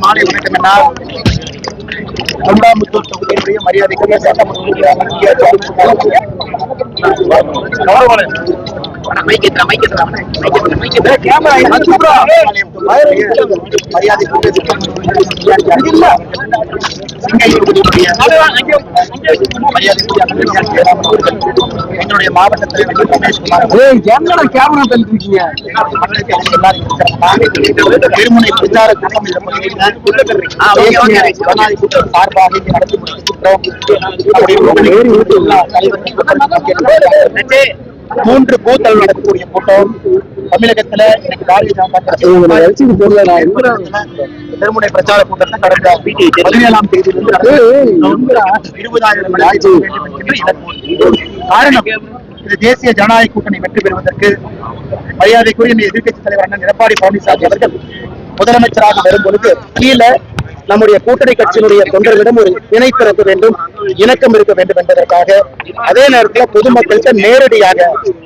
மாலை வணக்கம். தொண்டாமுத்தூர் தொகுதியினுடைய மரியாதைக்குரிய சட்டமன்ற எங்களுடைய மாவட்ட தலைவர் திருமுனை பிரச்சார கூட்டம் சார்பாக நடத்தி முடித்திருக்கிறோம். 3 பூத்தல் நடக்கக்கூடிய கூட்டம் தமிழகத்துல திருமுனை பிரச்சார கூட்டத்தை கடந்த 17ஆம் தேதியிலிருந்து 20,000 காரணம் இது தேசிய ஜனநாயக கூட்டணி வெற்றி பெறுவதற்கு மரியாதைக்குரிய எதிர்கட்சி தலைவர் அண்ணன் எடப்பாடி பழனிசாமி அவர்கள் முதலமைச்சராக வரும்பொழுது கீழே நம்முடைய கூட்டணி கட்சியினுடைய தொண்டர்களிடம் ஒரு இணைப்பு இருக்க வேண்டும், இணக்கம் இருக்க வேண்டும் என்பதற்காக அதே நேரத்தில் பொதுமக்களுக்கு நேரடியாக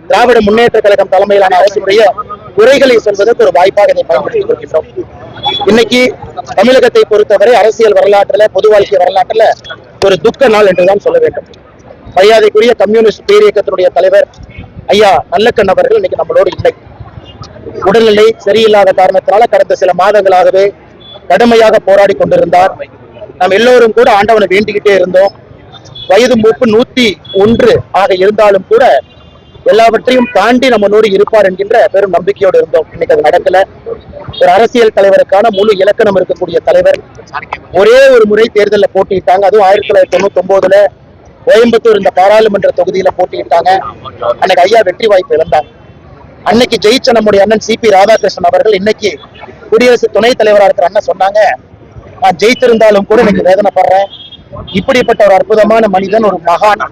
திராவிட முன்னேற்ற கழகம் தலைமையிலான அரசுடைய குறைகளை சொல்வதற்கு ஒரு வாய்ப்பாக இதை பயன்படுத்திக் கொள்கின்றோம். இன்னைக்கு தமிழகத்தை பொறுத்தவரை அரசியல் வரலாற்றுல பொது வாழ்க்கை வரலாற்றுல ஒரு துக்க நாள் என்றுதான் சொல்ல வேண்டும். மரியாதைக்குரிய கம்யூனிஸ்ட் பேரியக்கத்தினுடைய தலைவர் ஐயா நல்லக்கண் அவர்கள் இன்னைக்கு நம்மளோடு இல்லை. உடல்நிலை சரியில்லாத காரணத்தினால கடந்த சில மாதங்களாகவே கடுமையாக போராடி கொண்டிருந்தார். நாம் எல்லோரும் கூட ஆண்டவனை வேண்டிக்கிட்டே இருந்தோம். வயது மூப்பு 101 ஆக இருந்தாலும் கூட எல்லாவற்றையும் தாண்டி நம்மளோடு இருப்பார் என்கின்ற பெரும் நம்பிக்கையோடு இருந்தோம். இன்னைக்கு அது நடக்கல. ஒரு அரசியல் தலைவருக்கான முழு இலக்கணம் இருக்கக்கூடிய தலைவர் ஒரே ஒரு முறை தேர்தலில் போட்டியிட்டாங்க. அதுவும் 1999 கோயம்புத்தூர் இந்த பாராளுமன்ற தொகுதியில போட்டியிட்டாங்க. அன்னைக்கு ஐயா வெற்றி வாய்ப்பு இழந்தாங்க. அன்னைக்கு ஜெயிச்ச நம்முடைய அண்ணன் சிபி ராதாகிருஷ்ணன் அவர்கள் இன்னைக்கு குடியரசு துணைத் தலைவராக இருக்கிற அண்ணன் சொன்னாங்க, நான் ஜெயித்திருந்தாலும் கூட இன்னைக்கு வேதனைப்படுறேன். இப்படிப்பட்ட ஒரு அற்புதமான மனிதன், ஒரு மகான்,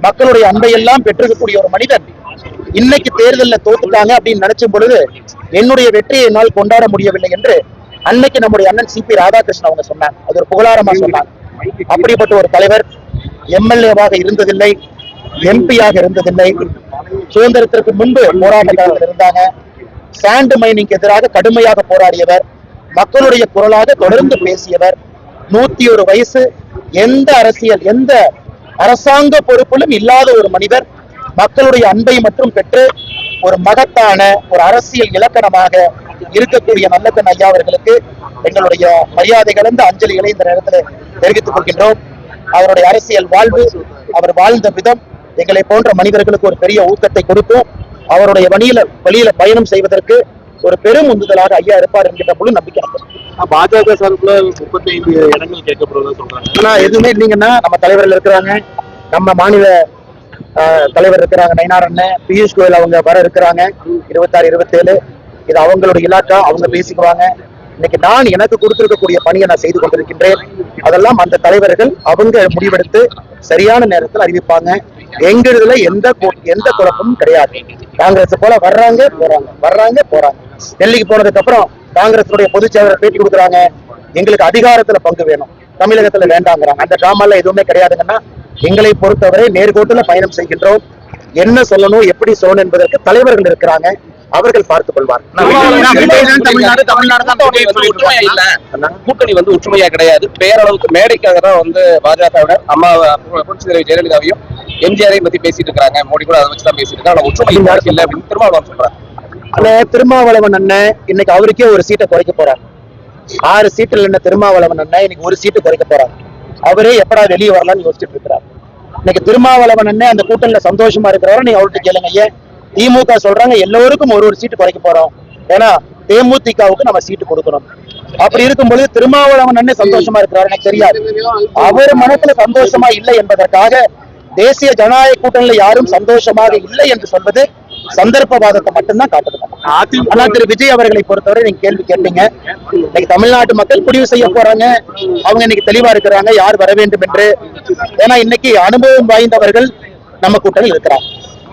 மக்களுடைய அன்பை எல்லாம் பெற்றிருக்கக்கூடிய ஒரு மனிதன் இன்னைக்கு தேர்தலில் தோத்துட்டாங்க அப்படின்னு நினைச்சும் பொழுது என்னுடைய வெற்றியை என்னால் கொண்டாட முடியவில்லை என்று அன்னைக்கு நம்முடைய அண்ணன் சிபி ராதாகிருஷ்ணன் அவங்க சொன்னாங்க. அது ஒரு புகழாரமா சொன்னாங்க. அப்படிப்பட்ட ஒரு தலைவர் எம்எல்ஏவாக இருந்ததில்லை, எம்பியாக இருந்ததில்லை. சுதந்திரத்திற்கு முன்பு போராட்டக்காரர்கள் இருந்தாங்க. சாண்ட் மைனிங் எதிராக கடுமையாக போராடியவர், மக்களுடைய குரலாக தொடர்ந்து பேசியவர். 101 வயசு, எந்த அரசியல் எந்த அரசாங்க பொறுப்பிலும் இல்லாத ஒரு மனிதர் மக்களுடைய அன்பை மற்றும் பெற்று ஒரு மகத்தான ஒரு அரசியல் இலக்கணமாக இருக்கக்கூடிய நல்லக்கண் ஐயா அவர்களுக்கு எங்களுடைய மரியாதை கலந்த அஞ்சலிகளை இந்த நேரத்தில் தெரிவித்துக் கொள்கின்றோம். அவருடைய அரசியல் வாழ்வு, அவர் வாழ்ந்த விதம் எங்களை போன்ற மனிதர்களுக்கு ஒரு பெரிய ஊக்கத்தை கொடுக்கும். அவருடைய வழியில பயணம் செய்வதற்கு ஒரு பெரும் உந்துதலாக ஐயா இருப்பார் என்கிற முழு நம்பிக்கை. பாஜக சார்பில் 35 இடங்கள் கேட்கப்படுவதா சொல்றாங்க. ஆனா எதுவுமே இல்லைங்கன்னா நம்ம தலைவர்கள் இருக்கிறாங்க, நம்ம மாநில தலைவர் இருக்கிறாங்க நயினார் அண்ணன், பியூஷ் கோயல் அவங்க வர இருக்கிறாங்க 26, 27. இது அவங்களுடைய இலாக்கா, அவங்க பேசிக்குவாங்க. இன்னைக்கு நான் எனக்கு கொடுத்திருக்கக்கூடிய பணியை நான் செய்து கொண்டிருக்கின்றேன். அதெல்லாம் அந்த தலைவர்கள் அவங்க முடிவெடுத்து சரியான நேரத்தில் அறிவிப்பாங்க. எங்கிறதுல எந்த குழப்பமும் கிடையாது. காங்கிரஸ் போல வர்றாங்க போறாங்க. டெல்லிக்கு போனதுக்கு அப்புறம் காங்கிரஸுடைய பொதுச் செயலர் பேட்டி கொடுக்குறாங்க, எங்களுக்கு அதிகாரத்துல பங்கு வேணும், தமிழகத்துல வேண்டாங்கிறாங்க. அந்த டிராமால எதுவுமே கிடையாதுங்கன்னா எங்களை பொறுத்தவரை நேர்கோட்டுல பயணம் செய்கின்றோம். என்ன சொல்லணும், எப்படி சொல்லணும் என்பதற்கு தலைவர்கள் இருக்கிறாங்க, அவர்கள் பார்த்துக் கொள்வார். கூட்டணி ஒற்றுமையா கிடையாது. பேரளவுக்கு மேடைக்காக தான் பாஜகவினர் அம்மா புரட்சித் தலைவர் ஜெயலலிதாவையும் எம்ஜிஆரையும் பத்தி பேசிட்டு இருக்காங்க. மோடி கூட அதை வச்சுதான் பேசிட்டு இருக்காங்க. ஒற்றுமை இல்லை அப்படின்னு திருமாவளவன் சொல்றாங்க. திருமாவளவன் அண்ணன் இன்னைக்கு அவருக்கே ஒரு சீட்டை குறைக்க போறார். 6 சீட்டுல என்ன திருமாவளவன் அண்ணன் இன்னைக்கு ஒரு சீட்டு குறைக்க போறார். அவரே எப்படா வெளியே வரலாம்னு யோசிச்சுட்டு இருக்கிறார். இன்னைக்கு திருமாவளவன் அண்ணன் அந்த கூட்டணியில சந்தோஷமா இருக்கிறவரை நீங்க அவர்கிட்ட கேளுங்க. ஏன் திமுக சொல்றாங்க எல்லோருக்கும் ஒரு சீட்டு குறைக்க போறோம், ஏன்னா தேமுதிகவுக்கு நம்ம சீட்டு கொடுக்கணும். அப்படி இருக்கும்பொழுது திருமாவளவன் அண்ணன் சந்தோஷமா இருக்கிறார் எனக்கு தெரியாது. அவர் மனத்துல சந்தோஷமா இல்லை என்பதற்காக தேசிய ஜனநாயக கூட்டணியில யாரும் சந்தோஷமாக இல்லை என்று சொல்வது சந்தர்ப்பவாதத்தை மட்டும்தான் காட்டுது. ஆனா திரு விஜய் அவர்களை பொறுத்தவரை நீங்க கேள்வி கேட்டீங்க. இன்னைக்கு தமிழ்நாட்டு மக்கள் முடிவு செய்ய போறாங்க. அவங்க இன்னைக்கு தெளிவா இருக்கிறாங்க யார் வர வேண்டும் என்று. ஏன்னா இன்னைக்கு அனுபவம் வாய்ந்தவர்கள் நம்ம கூட்டணியில் இருக்கிறாங்க,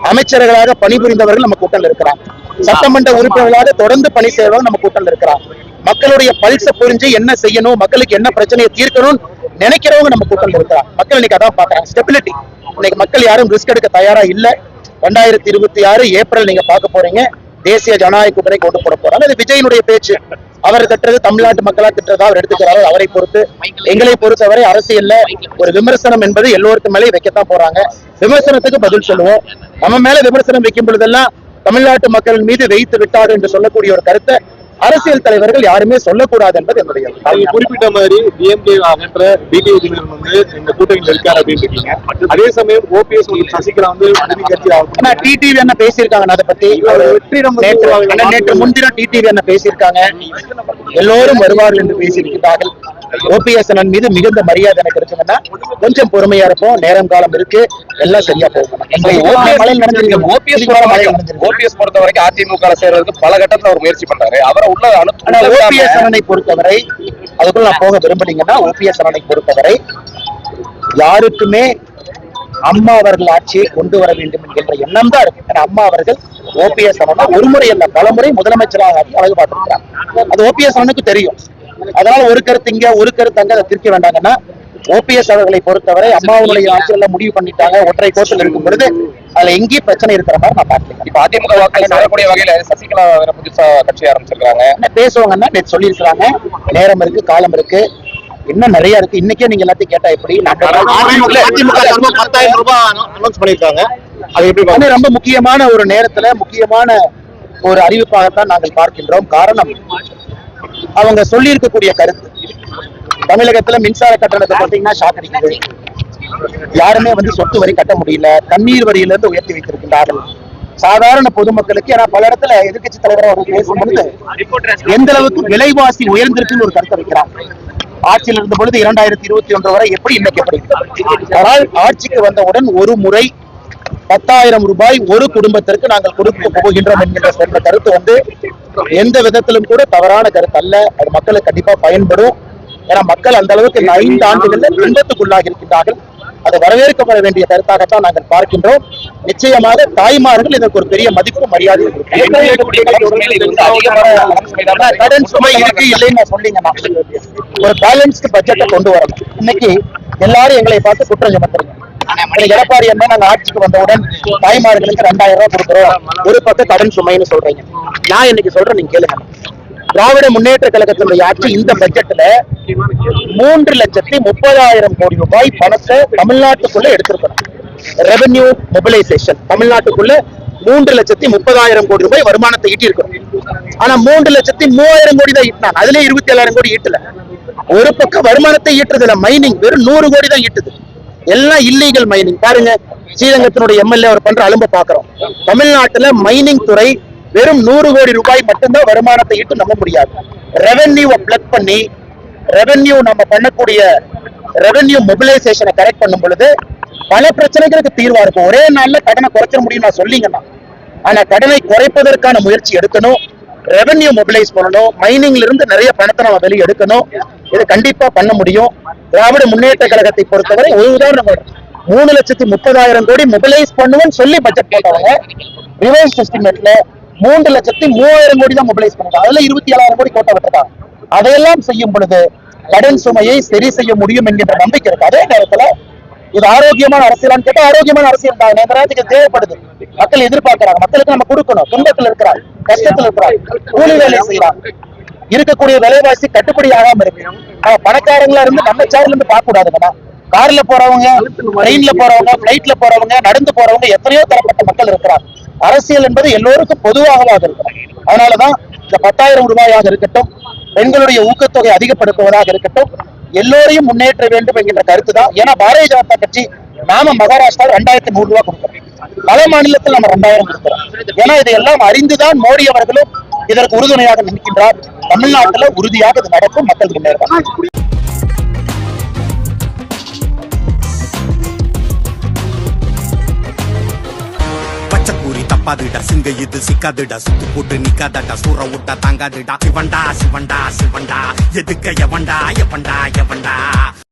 அமைச்சர்களாக பணிபுரிந்தவர்கள் நம்ம கூட்டணியில் இருக்கிறாங்க, சட்டமன்ற உறுப்பினர்களாக தொடர்ந்து பணி செய்வர்கள் நம்ம கூட்டணியில் இருக்கிறாங்க. மக்களுடைய பல்ச புரிஞ்சு என்ன செய்யணும், மக்களுக்கு என்ன பிரச்சனையை தீர்க்கணும் நினைக்கிறவங்க நம்ம கூட்டத்தில் இருக்கிறாங்க. மக்கள் இன்னைக்கு அதான் பாக்குறாங்க, ஸ்டெபிலிட்டி. இன்னைக்கு மக்கள் யாரும் ரிஸ்க் எடுக்க தயாரா இல்ல. 2026 ஏப்ரல் நீங்க பார்க்க போறீங்க, தேசிய ஜனநாயக கூட்டணி கொண்டு போட போறாங்க. அது விஜயனுடைய பேச்சு. அவர் திட்டுறது தமிழ்நாட்டு மக்களா திட்டுறதா அவர் எடுத்துக்கிறாரு. அவரை பொறுத்து, எங்களை பொறுத்தவரை அரசியல்ல ஒரு விமர்சனம் என்பது எல்லோருக்கும் மேலே வைக்கத்தான் போறாங்க. விமர்சனத்துக்கு பதில் சொல்லுவோம். நம்ம மேல விமர்சனம் வைக்கும் பொழுதெல்லாம் தமிழ்நாட்டு மக்கள் மீது வைத்து விட்டார் என்று சொல்லக்கூடிய ஒரு கருத்தை அரசியல் தலைவர்கள் யாருமே சொல்லக்கூடாது என்பது என்னுடைய குறிப்பிட்ட மாதிரி டிஎம்கே அகற்ற டிடிவி வந்து இந்த கூட்டணியில் இருக்காரு அப்படின்னு இருக்கீங்க. அதே சமயம் ஓபிஎஸ் சசிகலா வந்து கட்சி டிடிவி என்ன பேசியிருக்காங்க அதை பத்தி. நேற்று முன்தினம் டிடிவி என்ன பேசியிருக்காங்க, எல்லோரும் வருவார்கள் என்று பேசியிருக்கிறார்கள். ஓபிஎஸ் அண்ணன் மீது மிகுந்த மரியாதை எனக்கு இருக்குன்னா கொஞ்சம் பொறுமையா இருப்போம், நேரம் காலம் இருக்கு, எல்லாம் சரியா போகும். ஓபிஎஸ் பொறுத்த வரைக்கும் அதிமுக சேர்றதுக்கு பல கட்டத்துல அவர் முயற்சி பண்றாரு. அவரை உள்ள ஓபிஎஸ் அண்ணனை பொறுத்தவரை, அதுக்குள்ள நான் போக விரும்புனீங்கன்னா, ஓபிஎஸ் அண்ணனை பொறுத்தவரை யாருக்குமே அம்மா அவர்கள் ஆட்சியை கொண்டு வர வேண்டும் என்கின்ற எண்ணம் தான் இருக்கு. அம்மா அவர்கள் ஓபிஎஸ் அண்ணன் ஒரு முறை அல்ல பல முறை முதலமைச்சராக அழகு பார்த்திருக்கிறார். அது ஓபிஎஸ் அண்ணனுக்கு தெரியும். அதனால ஒரு கருத்து இங்க ஒரு கருத்து அங்க அதை திருக்க வேண்டாங்கன்னா, ஓபிஎஸ் அவர்களை பொறுத்தவரை அம்மாவுடைய ஆட்சியெல்லாம் முடிவு பண்ணிட்டாங்க. ஒற்றை கோட்டில் இருக்கும் பொழுது அதுல எங்கேயும் பிரச்சனை இருக்கிற மாதிரி நான் பார்க்கல. இப்ப அதிமுக வாக்களை வரக்கூடிய வகையில சசிகலா வேற புதுசா கட்சி ஆரம்பிச்சிருக்காங்க. பேசுவாங்கன்னா நேற்று சொல்லியிருக்கிறாங்க, நேரம் இருக்கு, காலம் இருக்கு, இன்னும் நிறைய இருக்கு. இன்னைக்கே நீங்க எல்லாத்தையும் கேட்டா எப்படி? 10,000 ரூபாய் அனௌன்ஸ் பண்ணிருக்காங்க. அது எப்படி ரொம்ப முக்கியமான ஒரு நேரத்துல முக்கியமான ஒரு அறிவிப்பாகத்தான் நாங்கள் பார்க்கின்றோம். காரணம், அவங்க சொல்லி இருக்கக்கூடிய கருத்து. தமிழகத்துல மின்சார கட்டணத்தை பார்த்தீங்கன்னா ஷாக் அடிக்குது. யாருமே சொத்து வரி கட்ட முடியல, தண்ணீர் வரியில இருந்து உயர்த்தி வைத்திருக்கின்றார்கள். சாதாரண பொதுமக்களுக்கு, ஏன்னா பல இடத்துல எதிர்கட்சி தலைவராக அவர் பேசும்பொழுது எந்த அளவுக்கு விலைவாசி உயர்ந்திருக்குன்னு ஒரு கருத்தை வைக்கிறாங்க. ஆட்சியில் இருந்த பொழுது 2021 வரை எப்படி, இன்னைக்கு எப்படி. ஆனால் ஆட்சிக்கு வந்தவுடன் ஒரு முறை 10,000 ரூபாய் ஒரு குடும்பத்திற்கு நாங்கள் கொடுக்க போகின்றோம் என்கின்ற சொன்ன கருத்து எந்த விதத்திலும் கூட தவறான கருத்து அல்ல. அது மக்களுக்கு கண்டிப்பா பயன்படும். ஏன்னா மக்கள் அந்த அளவுக்கு 5 ஆண்டுகள்ல துன்பத்துக்குள்ளாகி இருக்கின்றார்கள். அது வரவேற்கப்பட வேண்டிய கருத்தாகத்தான் நாங்கள் பார்க்கின்றோம். நிச்சயமாக தாய்மார்கள் இதற்கு ஒரு பெரிய மதிப்பு மரியாதை கடன் சுமை இருக்கு இல்லைன்னு நான் சொல்லிங்கன்னா, ஒரு பேலன்ஸ்டு பட்ஜெட்டை கொண்டு வரணும். இன்னைக்கு எல்லாரும் எங்களை பார்த்து குற்றம் சுமத்துறீங்க. எடப்பாடி என்ன நாங்க ஆட்சிக்கு வந்தவுடன் தாய்மார்களுக்கு 2,000 ரூபாய் கொடுக்குறோம், ஒரு பக்கம் கடன் சுமைன்னு சொல்றீங்க. நான் இன்னைக்கு சொல்றேன், நீங்க கேளுங்க. திராவிட முன்னேற்ற கழகத்தினுடைய ஆட்சி இந்த பட்ஜெட்ல 3,30,000 கோடி ரூபாய் பணத்தை தமிழ்நாட்டுக்குள்ள எடுத்திருக்கணும். ரெவென்யூ மொபிலைசேஷன் தமிழ்நாட்டுக்குள்ள 3,30,000 கோடி ரூபாய் வருமானத்தை ஈட்டி இருக்கணும். ஆனா 3,03,000 கோடி தான் ஈட்டினாங்க. அதுல 27,000 கோடி ஈட்டல. ஒரு பக்கம் வருமானத்தை ஈட்டுறதுல மைனிங் வெறும் 100 கோடி தான் ஈட்டுது. எல்லாம் இல்லீகல் மைனிங். பாருங்க, ஸ்ரீரங்கத்தினுடைய எம்எல்ஏ அவர் பண்ற அலும்ப பாக்குறோம். தமிழ்நாட்டுல மைனிங் துறை வெறும் 100 கோடி ரூபாய் மட்டும்தான் வருமானத்தை ஈட்டு நம்ப முடியாது. ரெவென்யூவை பிளக் பண்ணி ரெவென்யூ நம்ம பண்ணக்கூடிய ரெவென்யூ மொபிலைசேஷனை கரெக்ட் பண்ணும் பொழுது பல பிரச்சனைகளுக்கு தீர்வா இருக்கும். ஒரே நாள்ல கடனை குறைச்சிட முடியும் நான் சொல்லிங்கன்னா, ஆனா கடனை குறைப்பதற்கான முயற்சி எடுக்கணும். ரெவென்யூ மொபிலைஸ் பண்ணணும். மைனிங்ல இருந்து நிறைய பணத்தை நம்ம வெளியே எடுக்கணும். இது கண்டிப்பா பண்ண முடியும். திராவிட முன்னேற்ற கழகத்தை பொறுத்தவரை ஒரு உதாரணம், 3,30,000 கோடி மொபிலைஸ் பண்ணுவோம்னு சொல்லி பட்ஜெட் போட்டவங்க ரிவைஸ் எஸ்டிமேட்ல 3,03,000 கோடி தான் மொபிலைஸ் பண்ணிட்டாங்க. அதுல 27,000 கோடி கோட்டை விட்டுருக்காங்க. அதையெல்லாம் செய்யும் பொழுது கடன் சுமையை சரி செய்ய முடியும் என்கின்ற நம்பிக்கை இருக்கு. அதே நேரத்துல இது ஆரோக்கியமான அரசியலான்னு கேட்டா ஆரோக்கியமான அரசியல் தான். நேரத்துக்கு தேவைப்படுது. மக்கள் எதிர்பார்க்கிறாங்க. மக்களுக்கு நம்ம கொடுக்கணும். துன்பத்தில் இருக்கிறாங்க, கஷ்டத்தில் இருக்கிறாங்க, கூலி வேலை செய்யறாங்க. இருக்கக்கூடிய விலைவாசி கட்டுப்படி ஆகாம இருக்கு. பணக்காரங்களா இருந்து நம்ம சேர்ல இருந்து பார்க்க கூடாதுங்கண்ணா. கார்ல போறவங்க, ட்ரெயின்ல போறவங்க, பிளைட்ல போறவங்க, நடந்து போறவங்க, எத்தனையோ தரப்பட்ட மக்கள் இருக்கிறாங்க. அரசியல் என்பது எல்லோருக்கும் பொதுவாகவாக இருக்கும். அதனாலதான் இந்த 10,000 ரூபாயாக இருக்கட்டும், பெண்களுடைய ஊக்கத்தொகை அதிகப்படுத்துவதாக இருக்கட்டும், எல்லோரையும் முன்னேற்ற வேண்டும் என்கின்ற கருத்து தான். ஏன்னா பாரதிய ஜனதா கட்சி நாம மகாராஷ்டிரா 2,100 ரூபாய் கொடுக்கிறோம். பல மாநிலத்தில் நம்ம 2,000 கொடுக்கிறோம். ஏன்னா இதையெல்லாம் அறிந்துதான் மோடி அவர்களும் இதற்கு உறுதுணையாக நிற்கின்றார். தமிழ்நாட்டில் உறுதியாக இது நடக்கும். மக்கள் முன்னேறுவார். தப்பாதுடா சிங்க இது சிக்காதுடா சுத்து போட்டு நிக்காதடா சூற விட்டா தாங்காதுடா சிவண்டா சிவண்டா சிவண்டா எதுக்க எவண்டா எவண்டா எவண்டா